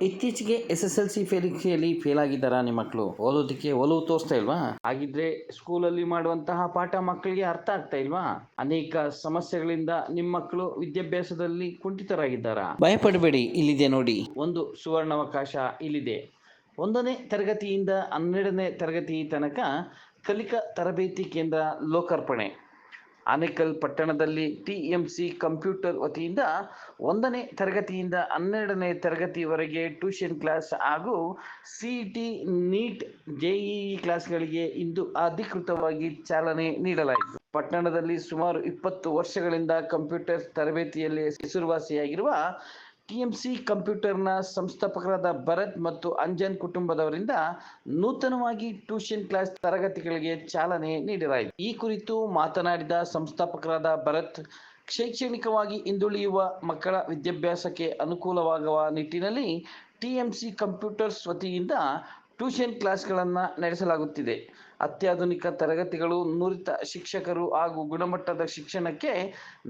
ಇತ್ತೀಚೆಗೆ SSLC ಪರೀಕ್ಷೆಯಲ್ಲಿ fail ಆಗಿದ್ದಾರಾ ನಿಮ್ಮ ಮಕ್ಕಳು? ಓದೋದಕ್ಕೆ ಒಲವು ತೋರಿಸ್ತಾ ಇಲ್ವಾ? ಹಾಗಿದ್ರೆ ಸ್ಕೂಲಲ್ಲಿ ಮಾಡುವಂತಹ ಪಾಠ ಮಕ್ಕಳಿಗೆ ಅರ್ಥ ಆಗ್ತಾ ಇಲ್ವಾ? ಅನೇಕ ಸಮಸ್ಯೆಗಳಿಂದ ನಿಮ್ಮ ಮಕ್ಕಳು ವಿದ್ಯಾಭ್ಯಾಸದಲ್ಲಿ ಕುಂಠಿತರಾಗಿದ್ದಾರಾ? ಭಯಪಡಬೇಡಿ, ಇಲ್ಲಿದೆ ನೋಡಿ ಒಂದು ಸುವರ್ಣಾವಕಾಶ. ಇಲ್ಲಿದೆ 1ನೇ ತರಗತಿಯಿಂದ 12ನೇ ತರಗತಿ ತನಕ ಕಲಿಕಾ ತರಬೇತಿ ಕೇಂದ್ರ ಲೋಕಾರ್ಪಣೆ. ಆನೇಕಲ್ ಪಟ್ಟಣದಲ್ಲಿ TMC ಕಂಪ್ಯೂಟರ್ ವತಿಯಿಂದ 1ನೇ ತರಗತಿಯಿಂದ 12ನೇ ತರಗತಿವರೆಗೆ ಟ್ಯೂಷನ್ ಕ್ಲಾಸ್ ಹಾಗೂ CET, NEET, JEE ಕ್ಲಾಸ್ಗಳಿಗೆ ಇಂದು ಅಧಿಕೃತವಾಗಿ ಚಾಲನೆ ನೀಡಲಾಯಿತು. ಪಟ್ಟಣದಲ್ಲಿ ಸುಮಾರು 20 ವರ್ಷಗಳಿಂದ ಕಂಪ್ಯೂಟರ್ ತರಬೇತಿಯಲ್ಲಿ ಹೆಸರುವಾಸಿಯಾಗಿರುವ TMC ಕಂಪ್ಯೂಟರ್ನ ಸಂಸ್ಥಾಪಕರಾದ ಭರತ್ ಮತ್ತು ಅಂಜನ್ ಕುಟುಂಬದವರಿಂದ ನೂತನವಾಗಿ ಟ್ಯೂಷನ್ ಕ್ಲಾಸ್ ತರಗತಿಗಳಿಗೆ ಚಾಲನೆ ನೀಡಲಾಯಿತು. ಈ ಕುರಿತು ಮಾತನಾಡಿದ ಸಂಸ್ಥಾಪಕರಾದ ಭರತ್, ಶೈಕ್ಷಣಿಕವಾಗಿ ಹಿಂದುಳಿಯುವ ಮಕ್ಕಳ ವಿದ್ಯಾಭ್ಯಾಸಕ್ಕೆ ಅನುಕೂಲವಾಗುವ ನಿಟ್ಟಿನಲ್ಲಿ TMC ಕಂಪ್ಯೂಟರ್ಸ್ ವತಿಯಿಂದ ಟ್ಯೂಷನ್ ಕ್ಲಾಸ್ಗಳನ್ನು ನಡೆಸಲಾಗುತ್ತಿದೆ. ಅತ್ಯಾಧುನಿಕ ತರಗತಿಗಳು, ನುರಿತ ಶಿಕ್ಷಕರು ಹಾಗೂ ಗುಣಮಟ್ಟದ ಶಿಕ್ಷಣಕ್ಕೆ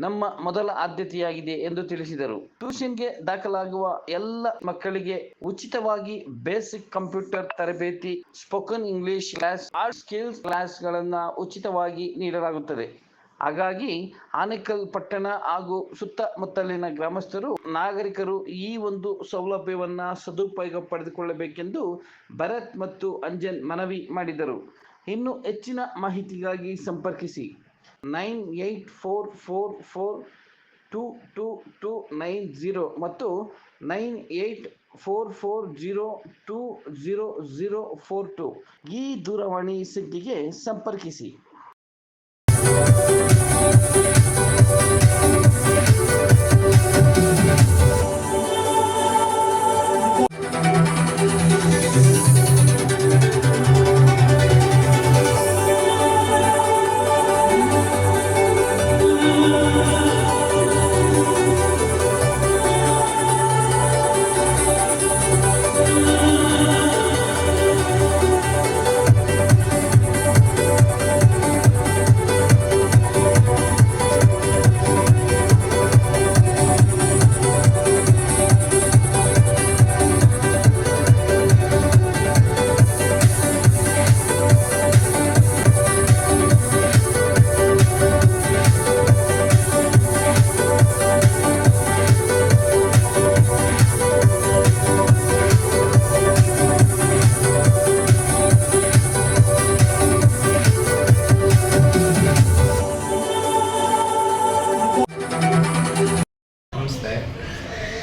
ನಮ್ಮ ಮೊದಲ ಆದ್ಯತೆಯಾಗಿದೆ ಎಂದು ತಿಳಿಸಿದರು. ಟ್ಯೂಷನ್ಗೆ ದಾಖಲಾಗುವ ಎಲ್ಲ ಮಕ್ಕಳಿಗೆ ಉಚಿತವಾಗಿ ಬೇಸಿಕ್ ಕಂಪ್ಯೂಟರ್ ತರಬೇತಿ, spoken English class, art skills ಕ್ಲಾಸ್ಗಳನ್ನು ಉಚಿತವಾಗಿ ನೀಡಲಾಗುತ್ತದೆ. ಹಾಗಾಗಿ ಆನೇಕಲ್ ಪಟ್ಟಣ ಹಾಗೂ ಸುತ್ತಮುತ್ತಲಿನ ಗ್ರಾಮಸ್ಥರು, ನಾಗರಿಕರು ಈ ಒಂದು ಸೌಲಭ್ಯವನ್ನ ಸದುಪಯೋಗ ಪಡೆದುಕೊಳ್ಳಬೇಕೆಂದು ಭರತ್ ಮತ್ತು ಅಂಜನ್ ಮನವಿ ಮಾಡಿದರು. ಇನ್ನು ಹೆಚ್ಚಿನ ಮಾಹಿತಿಗಾಗಿ ಸಂಪರ್ಕಿಸಿ 9844422290 ಮತ್ತು 9844020042 ಈ ದೂರವಾಣಿ ಸಂಖ್ಯೆಗೆ ಸಂಪರ್ಕಿಸಿ.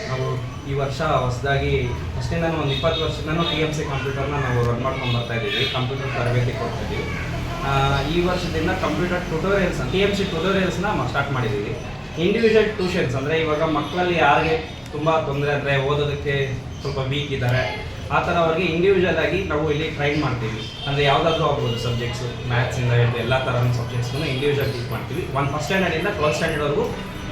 ನಾವು ಈ ವರ್ಷ ಹೊಸದಾಗಿ ಫಸ್ಟಿಂದ ಒಂದು 20 ವರ್ಷದಿಂದ TMC ಕಂಪ್ಯೂಟರ್ನ ನಾವು ರನ್ ಮಾಡ್ಕೊಂಡು ಬರ್ತಾ ಇದ್ದೀವಿ. ಕಂಪ್ಯೂಟರ್ ತರಬೇತಿ ಕೊಡ್ತಿದ್ದೀವಿ. ಈ ವರ್ಷದಿಂದ ಕಂಪ್ಯೂಟರ್ ಟ್ಯುಟೋರಿಯಲ್ಸ್ TMC ಟ್ಯುಟೋರಿಯಲ್ಸ್ನ ಸ್ಟಾರ್ಟ್ ಮಾಡಿದ್ದೀವಿ. ಇಂಡಿವಿಜುವಲ್ ಟ್ಯೂಷನ್ಸ್ ಅಂದರೆ ಇವಾಗ ಮಕ್ಕಳಲ್ಲಿ ಯಾರಿಗೆ ತುಂಬ ತೊಂದರೆ ಅಂದರೆ ಓದೋದಕ್ಕೆ ಸ್ವಲ್ಪ ವೀಕ್ ಇದ್ದಾರೆ, ಆ ಥರ ಅವ್ರಿಗೆ ಇಂಡಿವಿಜುವಲ್ ಆಗಿ ನಾವು ಇಲ್ಲಿ ಟ್ರೈನ್ ಮಾಡ್ತೀವಿ. ಅಂದರೆ ಯಾವುದಾದ್ರೂ ಆಗ್ಬೋದು ಸಬ್ಜೆಕ್ಟ್ಸು, ಮ್ಯಾಥ್ಸಿಂದ ಹಿಡಿದು ಎಲ್ಲ ಥರ ಸಬ್ಜೆಕ್ಟ್ಸ್ಗೂ ಇಂಡಿವಿಜುವಲ್ ಟೀಚ್ ಮಾಡ್ತೀವಿ. ಫಸ್ಟ್ ಸ್ಟ್ಯಾಂಡರ್ಡಿಂದ 12th ಸ್ಟ್ಯಾಂಡರ್ಡ್ವರೆಗೂ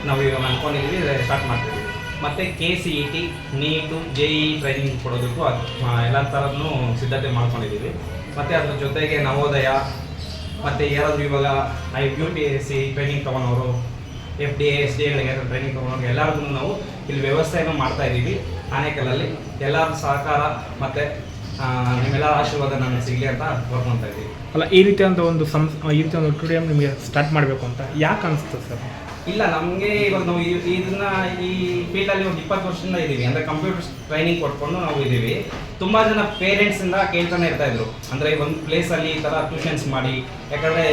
ನಾವು ಇವಾಗ ಅನ್ಕೊಂಡಿದ್ದೀವಿ, ಸ್ಟಾರ್ಟ್ ಮಾಡ್ತೀವಿ. ಮತ್ತು KCET, NEET, JEE ಟ್ರೈನಿಂಗ್ ಕೊಡೋದಕ್ಕೂ ಎಲ್ಲ ಥರದ್ದು ಸಿದ್ಧತೆ ಮಾಡ್ಕೊಂಡಿದ್ದೀವಿ. ಮತ್ತು ಅದ್ರ ಜೊತೆಗೆ ನವೋದಯ ಮತ್ತು ಯಾರಾದರೂ ಇವಾಗ UPSC ಟ್ರೈನಿಂಗ್ ತೊಗೊಳೋರು, FDA, SDAಗಳಿಗೆ ಟ್ರೈನಿಂಗ್ ತೊಗೊಳೋರು ಎಲ್ಲರಿಗೂ ನಾವು ಇಲ್ಲಿ ವ್ಯವಸ್ಥೆಯನ್ನು ಮಾಡ್ತಾಯಿದ್ದೀವಿ. ಆನೇಕಲ್ಲಲ್ಲಿ ಎಲ್ಲರ ಸಹಕಾರ ಮತ್ತು ನಿಮ್ಮೆಲ್ಲರ ಆಶೀರ್ವಾದ ನಮಗೆ ಸಿಗಲಿ ಅಂತ ಕೋರ್ಕೊಳ್ತಾ ಇದ್ದೀವಿ. ಅಲ್ಲ, ಈ ರೀತಿಯಾದ ಒಂದು ಈ ರೀತಿ ಒಂದು ಟೂರಿಯಂ ನಿಮಗೆ ಸ್ಟಾರ್ಟ್ ಮಾಡಬೇಕು ಅಂತ ಯಾಕೆ ಅನಿಸ್ತದೆ ಸರ್? ಇಲ್ಲ, ನಮಗೆ ಇವಾಗ ನಾವು ಇದನ್ನ ಈ ಫೀಲ್ಡಲ್ಲಿ ಒಂದು 20 ವರ್ಷದಿಂದ ಇದ್ದೀವಿ. ಅಂದರೆ ಕಂಪ್ಯೂಟರ್ ಟ್ರೈನಿಂಗ್ ಕೊಟ್ಕೊಂಡು ನಾವು ಇದ್ದೀವಿ. ತುಂಬ ಜನ ಪೇರೆಂಟ್ಸಿಂದ ಕೇಳ್ತಾನೆ ಇರ್ತಾಯಿದ್ರು, ಅಂದರೆ ಒಂದು ಪ್ಲೇಸಲ್ಲಿ ಈ ಥರ ಟ್ಯೂಷನ್ಸ್ ಮಾಡಿ, ಯಾಕಂದರೆ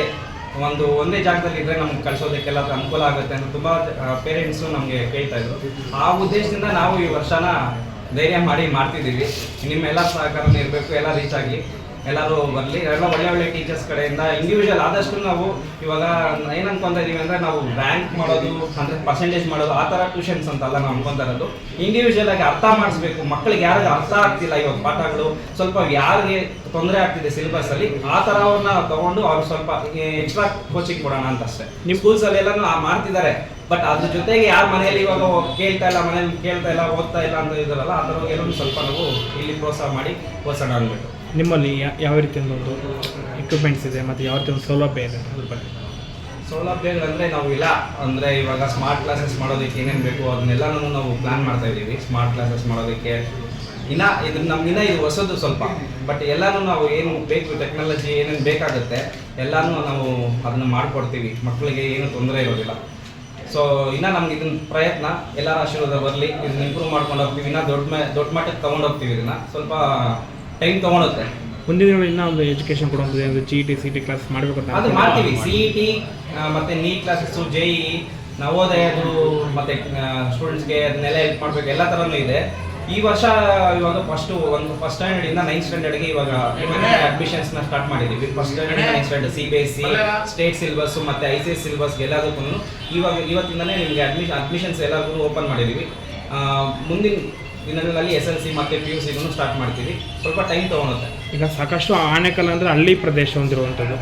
ಒಂದೇ ಜಾಗದಲ್ಲಿ ಇದ್ದರೆ ನಮ್ಗೆ ಕಳಿಸೋದಕ್ಕೆಲ್ಲ ಅನುಕೂಲ ಆಗುತ್ತೆ ಅಂತ ತುಂಬ ಪೇರೆಂಟ್ಸು ನಮಗೆ ಕೇಳ್ತಾಯಿದ್ರು. ಆ ಉದ್ದೇಶದಿಂದ ನಾವು ಈ ವರ್ಷನ ಧೈರ್ಯ ಮಾಡ್ತಿದ್ದೀವಿ. ನಿಮ್ಮೆಲ್ಲ ಸಹಕಾರನೇ ಇರಬೇಕು, ಎಲ್ಲ ರೀಚ್ ಆಗಲಿ, ಎಲ್ಲರೂ ಬರಲಿ, ಎಲ್ಲ ಒಳ್ಳೆ ಟೀಚರ್ಸ್ ಕಡೆಯಿಂದ ಇಂಡಿವಿಜುವಲ್ ಆದಷ್ಟು ನಾವು ಇವಾಗ ಏನು ಅನ್ಕೊತಾ ಇದೀವಿ ಅಂದರೆ ನಾವು ರ್ಯಾಂಕ್ ಮಾಡೋದು ಅಂದರೆ ಪರ್ಸೆಂಟೇಜ್ ಮಾಡೋದು ಆ ಥರ ಟ್ಯೂಷನ್ಸ್ ಅಂತಲ್ಲ ನಾವು ಅನ್ಕೊತಾ ಇರೋದು. ಇಂಡಿವಿಜುವಲ್ ಆಗಿ ಅರ್ಥ ಮಾಡಿಸ್ಬೇಕು, ಮಕ್ಕಳಿಗೆ ಯಾರಿಗೆ ಅರ್ಥ ಆಗ್ತಿಲ್ಲ ಇವಾಗ ಪಾಠಗಳು, ಸ್ವಲ್ಪ ಯಾರಿಗೆ ತೊಂದರೆ ಆಗ್ತಿದೆ ಸಿಲೆಬಸ್ಸಲ್ಲಿ, ಆ ಥರ ಅವ್ರನ್ನ ತೊಗೊಂಡು ಅವ್ರು ಸ್ವಲ್ಪ ಎಕ್ಸ್ಟ್ರಾ ಕೋಚಿಂಗ್ ಕೊಡೋಣ ಅಂತ ಅಷ್ಟೇ. ನಿಮ್ಮ ಸ್ಕೂಲ್ಸಲ್ಲಿ ಎಲ್ಲನೂ ಮಾಡ್ತಿದ್ದಾರೆ, ಬಟ್ ಅದ್ರ ಜೊತೆಗೆ ಯಾರ ಮನೆಯಲ್ಲಿ ಇವಾಗ ಮನೇಲಿ ಕೇಳ್ತಾ ಇಲ್ಲ, ಓದ್ತಾ ಇಲ್ಲ ಅಂತ ಇದ್ದಾರಲ್ಲ, ಆ ಥರ ಎಲ್ಲರೂ ಸ್ವಲ್ಪ ನಾವು ಇಲ್ಲಿ ಪ್ರೋತ್ಸಾಹ ಮಾಡಿ ಓದಿಸೋಣ ಅಂದ್ಬಿಟ್ಟು. ನಿಮ್ಮಲ್ಲಿ ಯಾವ ರೀತಿಯ ಒಂದು ಎಕ್ವಿಪ್ಮೆಂಟ್ಸ್ ಇದೆ ಮತ್ತು ಯಾವ ರೀತಿ ಒಂದು ಸೌಲಭ್ಯ ಇದೆ ಅದ್ರ ಬಗ್ಗೆ? ಸೌಲಭ್ಯಗಳಂದರೆ ನಾವು ಇಲ್ಲ ಅಂದರೆ ಇವಾಗ ಸ್ಮಾರ್ಟ್ ಕ್ಲಾಸಸ್ ಮಾಡೋದಕ್ಕೆ ಏನೇನು ಬೇಕು ಅದನ್ನೆಲ್ಲನೂ ನಾವು ಪ್ಲ್ಯಾನ್ ಮಾಡ್ತಾ ಇದ್ದೀವಿ. ಸ್ಮಾರ್ಟ್ ಕ್ಲಾಸಸ್ ಮಾಡೋದಕ್ಕೆ ನಮ್ಗಿನ್ನ ಇದು ಹೊಸದು ಸ್ವಲ್ಪ, ಬಟ್ ಎಲ್ಲಾನು ನಾವು ಏನು ಬೇಕು ಟೆಕ್ನಾಲಜಿ ಏನೇನು ಬೇಕಾಗುತ್ತೆ ಎಲ್ಲಾನು ನಾವು ಅದನ್ನ ಮಾಡ್ಕೊಡ್ತೀವಿ, ಮಕ್ಕಳಿಗೆ ಏನು ತೊಂದರೆ ಇರೋದಿಲ್ಲ. ಸೊ ಇನ್ನು ನಮ್ಗೆ ಇದನ್ನ ಪ್ರಯತ್ನ ಎಲ್ಲರ ಆಶೀರ್ವಾದ ಬರಲಿ, ಇದನ್ನ ಇಂಪ್ರೂವ್ ಮಾಡ್ಕೊಂಡು ಹೋಗ್ತೀವಿ, ಇನ್ನು ದೊಡ್ಡ ಮಟ್ಟಕ್ಕೆ ತೊಗೊಂಡು ಹೋಗ್ತೀವಿ. ಇದನ್ನ ಸ್ವಲ್ಪ ಟೈಮ್ ತೊಗೊಳುತ್ತೆ. ಮುಂದಿನ ದಿನಗಳಲ್ಲಿ ಇನ್ನೂ ಒಂದು ಎಜುಕೇಷನ್ ಕೊಡುವಂಥದ್ದು ಒಂದು GET CET ಕ್ಲಾಸ್ ಮಾಡಬೇಕು ಅಂತ ಅದು ಮಾಡ್ತೀವಿ. CET ಮತ್ತು ನೀಟ್ ಕ್ಲಾಸಸ್ಸು, JEE, ನವೋದಯದು ಮತ್ತು ಸ್ಟೂಡೆಂಟ್ಸ್ಗೆ ಅದನ್ನೆಲ್ಲ ಹೆಲ್ಪ್ ಮಾಡಬೇಕು, ಎಲ್ಲ ಥರನೂ ಇದೆ. ಈ ವರ್ಷ ಇವಾಗ ಫಸ್ಟ್ ಸ್ಟ್ಯಾಂಡರ್ಡಿಂದ 9th ಸ್ಟ್ಯಾಂಡರ್ಡ್ಗೆ ಇವಾಗ ಅಡ್ಮಿಷನ್ಸ್ನ ಸ್ಟಾರ್ಟ್ ಮಾಡಿದ್ದೀವಿ. First standard 9th standard CBSE state syllabus ಮತ್ತು ICS ಸಿಲೆಬಸ್ಗೆ ಎಲ್ಲದಕ್ಕೂ ಇವತ್ತಿಂದಲೇ ನಿಮಗೆ ಅಡ್ಮಿಷನ್ಸ್ ಎಲ್ಲರಿಗೂ ಓಪನ್ ಮಾಡಿದ್ದೀವಿ. ಮುಂದಿನ ದಿನಗಳಲ್ಲಿ SLC ಮತ್ತು PUCಗೂ ಸ್ಟಾರ್ಟ್ ಮಾಡ್ತೀವಿ. ಸ್ವಲ್ಪ ಟೈಮ್ ತೊಗೊಳುತ್ತೆ. ಈಗ ಸಾಕಷ್ಟು ಆಣೆಕಲ್ ಅಂದರೆ ಹಳ್ಳಿ ಪ್ರದೇಶ ಹೊಂದಿರುವಂಥದ್ದು,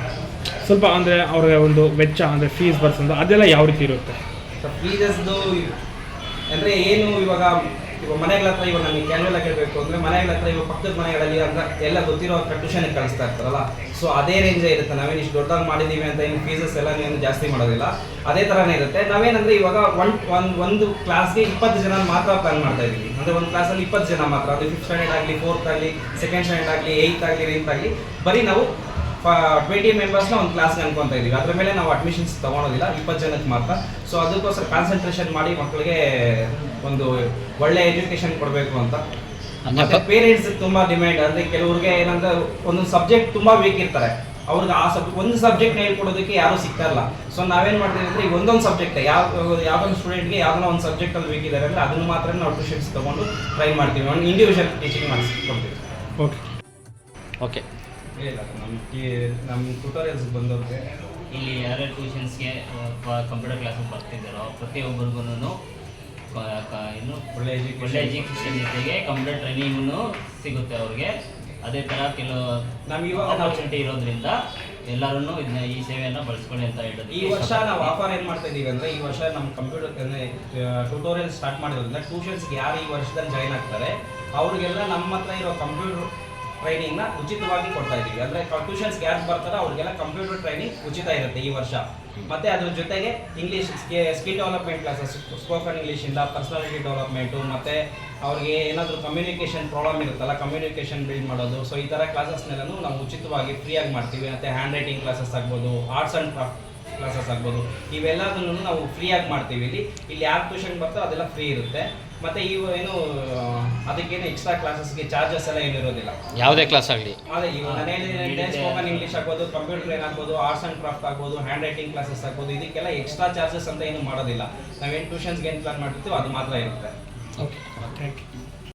ಸ್ವಲ್ಪ ಅಂದರೆ ಅವ್ರಿಗೆ ಒಂದು ವೆಚ್ಚ ಅಂದರೆ ಫೀಸ್ ಬರ್ಸೋದು ಅದೆಲ್ಲ ಯಾವ ರೀತಿ ಇರುತ್ತೆ? ಫೀಸಸ್ದು ಅಂದರೆ ಏನು ಇವಾಗ ಮನೆಗಳ ಹತ್ರ ಇವಾಗ ನಮಗೆ ಕ್ಯಾನ್ವೆಲ್ಲ ಕೇಳಬೇಕು ಅಂದರೆ ಮನೆಗಳ ಹತ್ರ ಇವಾಗ ಪಕ್ಕದ ಮನೆಗಳಲ್ಲಿ ಅಂದ್ರೆ ಎಲ್ಲ ಗೊತ್ತಿರೋ ಟ್ಯೂಷನ್ಗೆ ಕಳಿಸ್ತಾ ಇರ್ತಾರಲ್ಲ, ಸೊ ಅದೇ ರೇಂಜೇ ಇರುತ್ತೆ. ನಾವೇನು ಇಷ್ಟು ದೊಡ್ಡದಾಗಿ ಮಾಡಿದ್ದೀವಿ ಅಂತ ಏನು ಫೀಸಸ್ ಎಲ್ಲ ಏನು ಜಾಸ್ತಿ ಮಾಡೋದಿಲ್ಲ, ಅದೇ ಥರನೇ ಇರುತ್ತೆ. ನಾವೇನಂದರೆ ಇವಾಗ ಒಂದು ಕ್ಲಾಸ್ಗೆ 20 ಜನ ಮಾತ್ರ ಪ್ಲಾನ್ ಮಾಡ್ತಾ ಇದ್ದೀವಿ. ಅಂದರೆ ಒಂದು ಕ್ಲಾಸಲ್ಲಿ 20 ಜನ ಮಾತ್ರ, ಅದು 5th ಸ್ಟ್ಯಾಂಡರ್ಡ್ ಆಗಲಿ, 4th ಆಗಲಿ, 2nd ಸ್ಟ್ಯಾಂಡರ್ಡ್ ಆಗಲಿ, 8th ಆಗಲಿ, 9th ಆಗಲಿ, ಬರೀ ನಾವು 20 ಮೆಂಬರ್ಸ್ನ ಒಂದು ಕ್ಲಾಸ್ಗೆ ಅನ್ಕೊತಾ ಇದ್ದೀವಿ. ಅದ್ರ ಮೇಲೆ ನಾವು ಅಡ್ಮಿಷನ್ಸ್ ತೊಗೊಳೋದಿಲ್ಲ, 20 ಜನಕ್ಕೆ ಮಾತ್ರ. ಸೊ ಅದಕ್ಕೋಸ್ಕರ ಕಾನ್ಸಂಟ್ರೇಷನ್ ಮಾಡಿ ಮಕ್ಕಳಿಗೆ ಒಂದು ಒಳ್ಳೆ ಎಜುಕೇಷನ್ ಕೊಡಬೇಕು ಅಂತ. ಮತ್ತೆ ಪೇರೆಂಟ್ಸ್ ತುಂಬ ಡಿಮ್ಯಾಂಡ್, ಅಂದರೆ ಕೆಲವ್ರಿಗೆ ಏನಂದ್ರೆ ಒಂದೊಂದು ಸಬ್ಜೆಕ್ಟ್ ತುಂಬ ವೀಕ್ ಇರ್ತಾರೆ, ಅವ್ರಿಗೆ ಆ ಒಂದು ಸಬ್ಜೆಕ್ಟ್ನ ಹೇಳ್ಕೊಡೋದಕ್ಕೆ ಯಾರೂ ಸಿಗ್ತಾ ಇಲ್ಲ. ಸೊ ನಾವೇನು ಮಾಡ್ತೀವಿ ಅಂದರೆ ಈಗ ಒಂದೊಂದು ಸಬ್ಜೆಕ್ಟ್ ಯಾವ್ದೊಂದು ಸ್ಟೂಡೆಂಟ್ಗೆ ಯಾವ್ದೋ ಒಂದು ಸಬ್ಜೆಕ್ಟಲ್ಲಿ ವೀಕ್ ಇದ್ದಾರೆ ಅಂದರೆ ಅದನ್ನು ಮಾತ್ರ ನಾವು ಟ್ಯೂಷನ್ಸ್ ತೊಗೊಂಡು ಟ್ರೈ ಮಾಡ್ತೀವಿ, ಒಂದು ಇಂಡಿವಿಜುವಲ್ ಟೀಚಿಂಗ್ ಮಾಡಿಸ್ಕೊಡ್ತೀವಿ. Okay okay. ಇಲ್ಲ ನಮ್ಮ ಟ್ಯೂಟೋರಿಯಲ್ಸ್ ಬಂದವ್ರಿಗೆ ಇಲ್ಲಿ ಯಾರ್ಯಾರು ಟ್ಯೂಷನ್ಸ್ಗೆ ಕಂಪ್ಯೂಟರ್ ಕ್ಲಾಸಿಗೆ ಬರ್ತಿದ್ದಾರೋ ಪ್ರತಿಯೊಬ್ಬರಿಗೂ ಇನ್ನು ಒಳ್ಳೆ ಒಳ್ಳೆ ಎಜುಕೇಷನ್ ಜೊತೆಗೆ ಕಂಪ್ಯೂಟರ್ ಟ್ರೈನಿಂಗೂ ಸಿಗುತ್ತೆ ಅವ್ರಿಗೆ. ಅದೇ ಥರ ಕೆಲವು ನಮ್ಗೆ ಇವಾಗ ಆಪರ್ಚುನಿಟಿ ಇರೋದ್ರಿಂದ ಎಲ್ಲರೂ ಇದನ್ನ ಈ ಸೇವೆಯನ್ನು ಬಳಸ್ಕೊಳ್ಳಿ ಅಂತ ಹೇಳೋದು. ಈ ವರ್ಷ ನಾವು ಆಫರ್ ಏನು ಮಾಡ್ತಾ ಇದ್ದೀವಿ ಅಂದರೆ, ಈ ವರ್ಷ ನಮ್ಮ ಕಂಪ್ಯೂಟರ್ ಟ್ಯೂಟೋರಿಯಲ್ ಸ್ಟಾರ್ಟ್ ಮಾಡಿರೋದ್ರಿಂದ ಟ್ಯೂಷನ್ಸ್ಗೆ ಯಾರು ಈ ವರ್ಷದಲ್ಲಿ ಜಾಯ್ನ್ ಆಗ್ತಾರೆ ಅವ್ರಿಗೆಲ್ಲ ನಮ್ಮ ಹತ್ರ ಇರೋ ಕಂಪ್ಯೂಟರ್ ಟ್ರೈನಿಂಗ್ನ ಉಚಿತವಾಗಿ ಕೊಡ್ತಾ ಇದ್ದೀವಿ. ಅಂದರೆ ಟ್ಯೂಷನ್ಸ್ಗೆ ಯಾರು ಬರ್ತಾರೋ ಅವ್ರಿಗೆಲ್ಲ ಕಂಪ್ಯೂಟರ್ ಟ್ರೈನಿಂಗ್ ಉಚಿತ ಇರುತ್ತೆ ಈ ವರ್ಷ. ಮತ್ತು ಅದ್ರ ಜೊತೆಗೆ English skill development classes, spoken ಇಂಗ್ಲೀಷಿಂದ ಪರ್ಸನಾಲಿಟಿ ಡೆವಲಪ್ಮೆಂಟು, ಮತ್ತು ಅವ್ರಿಗೆ ಏನಾದರೂ ಕಮ್ಯುನಿಕೇಷನ್ ಪ್ರಾಬ್ಲಮ್ ಇರುತ್ತಲ್ಲ, ಕಮ್ಯುನಿಕೇಷನ್ ಬಿಲ್ಡ್ ಮಾಡೋದು, ಸೊ ಈ ಥರ ಕ್ಲಾಸಸ್ನೆಲ್ಲೂ ನಾವು ಉಚಿತವಾಗಿ ಫ್ರೀಯಾಗಿ ಮಾಡ್ತೀವಿ. ಮತ್ತು ಹ್ಯಾಂಡ್ ರೈಟಿಂಗ್ ಕ್ಲಾಸಸ್ ಆಗ್ಬೋದು, ಆರ್ಟ್ಸ್ ಆ್ಯಂಡ್ ಕ್ರಾಫ್ಟ್ ಕ್ಲಾಸಸ್ ಆಗ್ಬೋದು, ಇವೆಲ್ಲದನ್ನು ನಾವು ಫ್ರೀಯಾಗಿ ಮಾಡ್ತೀವಿ. ಇಲ್ಲಿ ಯಾರು ಟ್ಯೂಷನ್ ಬರ್ತಾರೋ ಅದೆಲ್ಲ ಫ್ರೀ ಇರುತ್ತೆ. ಮತ್ತು ಇವು ಏನು ಅದಕ್ಕೇನು ಎಕ್ಸ್ಟ್ರಾ ಕ್ಲಾಸಸ್ಗೆ ಚಾರ್ಜಸ್ ಎಲ್ಲ ಏನು ಇರೋದಿಲ್ಲ, ಯಾವುದೇ ಕ್ಲಾಸ್ ಆಗಲಿ. ಅದೇ ಈಗ ಮನೆಯಲ್ಲಿ ಸ್ಪೋಕನ್ ಇಂಗ್ಲೀಷ್ ಆಗ್ಬೋದು, ಕಂಪ್ಯೂಟರ್ ಏನಾಗ್ಬೋದು, ಆರ್ಟ್ಸ್ ಆ್ಯಂಡ್ ಕ್ರಾಫ್ಟ್ ಆಗ್ಬೋದು, ಹ್ಯಾಂಡ್ ರೈಟಿಂಗ್ ಕ್ಲಾಸಸ್ ಆಗ್ಬೋದು, ಇದಕ್ಕೆಲ್ಲ ಎಕ್ಸ್ಟ್ರಾ ಚಾರ್ಜಸ್ ಅಂತ ಏನು ಮಾಡೋದಿಲ್ಲ. ನಾವೇನು ಟ್ಯೂಷನ್ಸ್ಗೆ ಏನು ಪ್ಲಾನ್ ಮಾಡಿರ್ತೀವೋ ಅದು ಮಾತ್ರ ಇರುತ್ತೆ. Okay, thank you.